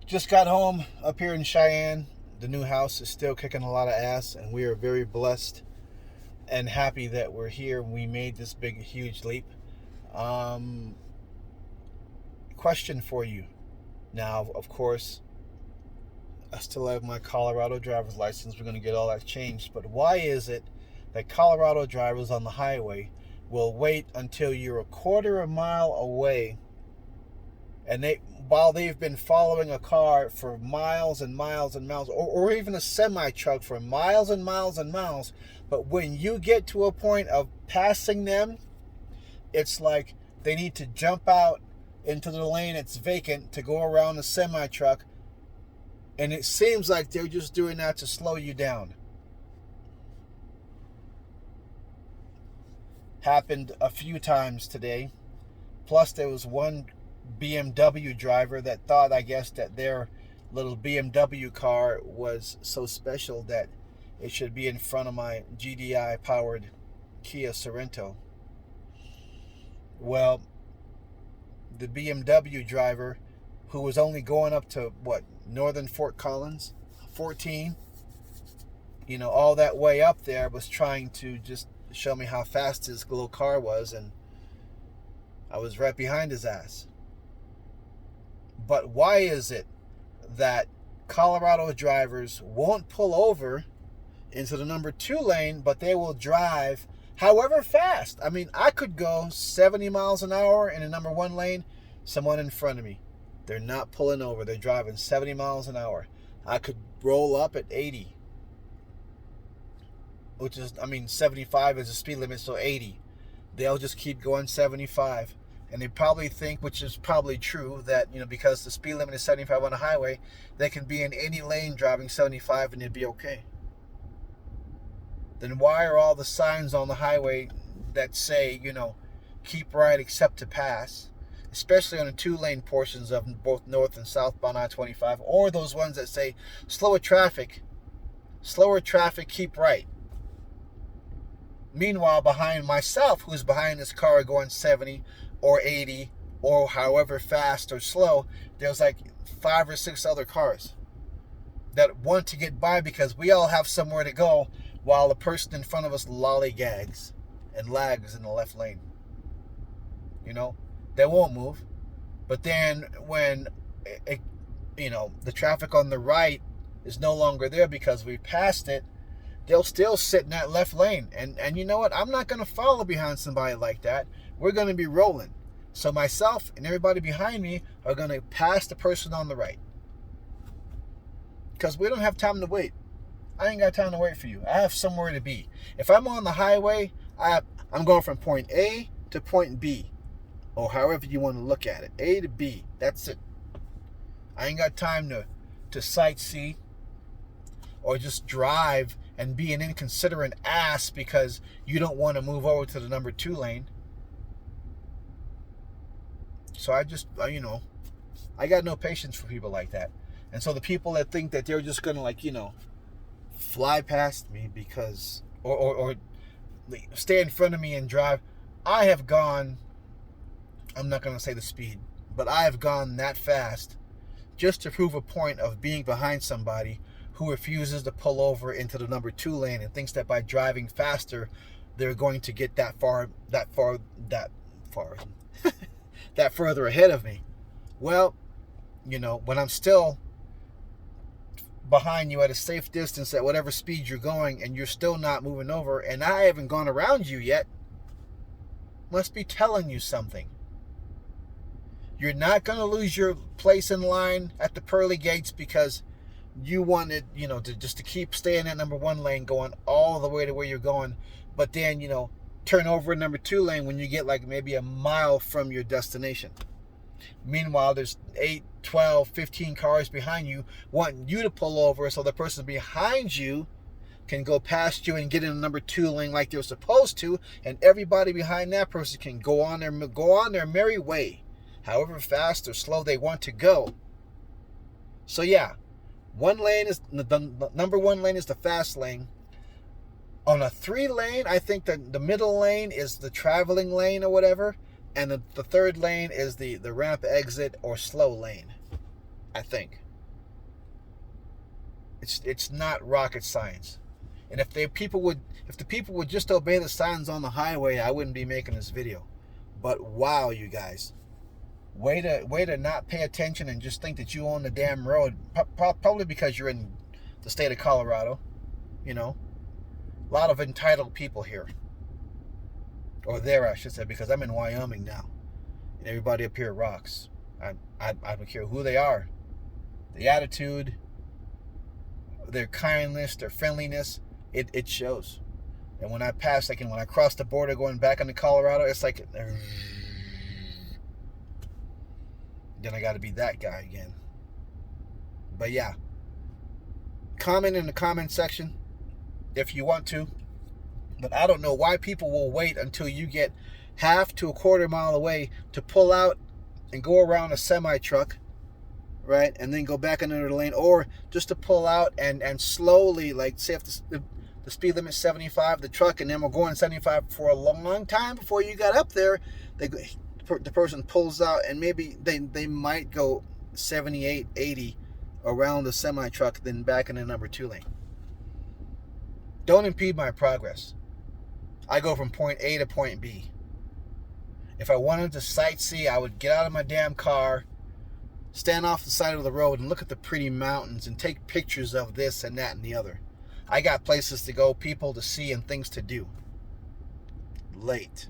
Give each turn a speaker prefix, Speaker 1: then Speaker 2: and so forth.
Speaker 1: Just got home up here in Cheyenne. The new house is still kicking a lot of ass, and we are very blessed and happy that we're here. We made this big, huge leap. Um, Question for you. Now, of course, I still have my Colorado driver's license. We're going to get all that changed. But why is it that Colorado drivers on the highway will wait until you're a quarter of a mile away, and while they've been following a car for miles and miles and miles, or even a semi truck for miles and miles and miles, but when you get to a point of passing them, it's like they need to jump out into the lane that's vacant to go around the semi truck, and it seems like they're just doing that to slow you down. Happened a few times today. Plus, there was one BMW driver that thought, I guess, that their little BMW car was so special that it should be in front of my GDI powered Kia Sorento. Well, the BMW driver, who was only going up to northern Fort Collins, 14, all that way up there, was trying to just show me how fast his little car was, and I was right behind his ass. But why is it that Colorado drivers won't pull over into the number 2 lane, but they will drive however fast? I mean, I could go 70 miles an hour in the number 1 lane, someone in front of me, they're not pulling over, they're driving 70 miles an hour. I could roll up at 80, which is, 75 is the speed limit, so 80. They'll just keep going 75. And they probably think, which is probably true, that, because the speed limit is 75 on a highway, they can be in any lane driving 75 and it'd be okay. Then why are all the signs on the highway that say, keep right except to pass, especially on the 2-lane portions of both north and southbound I-25, or those ones that say slower traffic, keep right? Meanwhile, behind myself, who's behind this car going 70 or 80 or however fast or slow, there's like 5 or 6 other cars that want to get by because we all have somewhere to go, while the person in front of us lollygags and lags in the left lane. They won't move. But then when the traffic on the right is no longer there because we passed it, they'll still sit in that left lane. And you know what? I'm not going to follow behind somebody like that. We're going to be rolling. So myself and everybody behind me are going to pass the person on the right. Because we don't have time to wait. I ain't got time to wait for you. I have somewhere to be. If I'm on the highway, I'm going from point A to point B, or however you want to look at it. A to B. That's it. I ain't got time to sightsee or just drive and be an inconsiderate ass because you don't want to move over to the number 2 lane. So I got no patience for people like that. And so the people that think that they're just going to fly past me because, or stay in front of me and drive, I have gone, I'm not going to say the speed, but I have gone that fast just to prove a point of being behind somebody who refuses to pull over into the number 2 lane and thinks that by driving faster, they're going to get that further ahead of me. Well, when I'm still behind you at a safe distance at whatever speed you're going and you're still not moving over, and I haven't gone around you yet, must be telling you something. You're not going to lose your place in line at the pearly gates because you wanted, to keep staying at number 1 lane going all the way to where you're going, but then, turn over in number 2 lane when you get like maybe a mile from your destination. Meanwhile, there's 8, 12, 15 cars behind you wanting you to pull over so the person behind you can go past you and get in the number 2 lane like they're supposed to, and everybody behind that person can go on their merry way, however fast or slow they want to go. So yeah, 1 lane is the number 1 lane is the fast lane. On a 3 lane, I think that the middle lane is the traveling lane or whatever, and the 3rd lane is the ramp exit or slow lane, I think. It's not rocket science. And if the people would just obey the signs on the highway, I wouldn't be making this video. But wow, you guys, way to not pay attention and just think that you own the damn road. Probably because you're in the state of Colorado. You know, a lot of entitled people here, or there, I should say, because I'm in Wyoming now, and everybody up here rocks. I don't care who they are, the attitude, their kindness, their friendliness, it shows. And when I pass, like, and when I cross the border going back into Colorado, it's like, then I got to be that guy again. But yeah, comment in the comment section if you want to. But I don't know why people will wait until you get half to a quarter mile away to pull out and go around a semi truck, right, and then go back into the lane, or just to pull out and slowly, like, say if the speed limit 75, the truck, and then we're going 75 for a long time before you got up there. The person pulls out, and maybe they might go 78, 80 around the semi truck, then back in the number 2 lane. Don't impede my progress. I go from point A to point B. If I wanted to sightsee, I would get out of my damn car, stand off the side of the road, and look at the pretty mountains and take pictures of this and that and the other. I got places to go, people to see, and things to do. Late.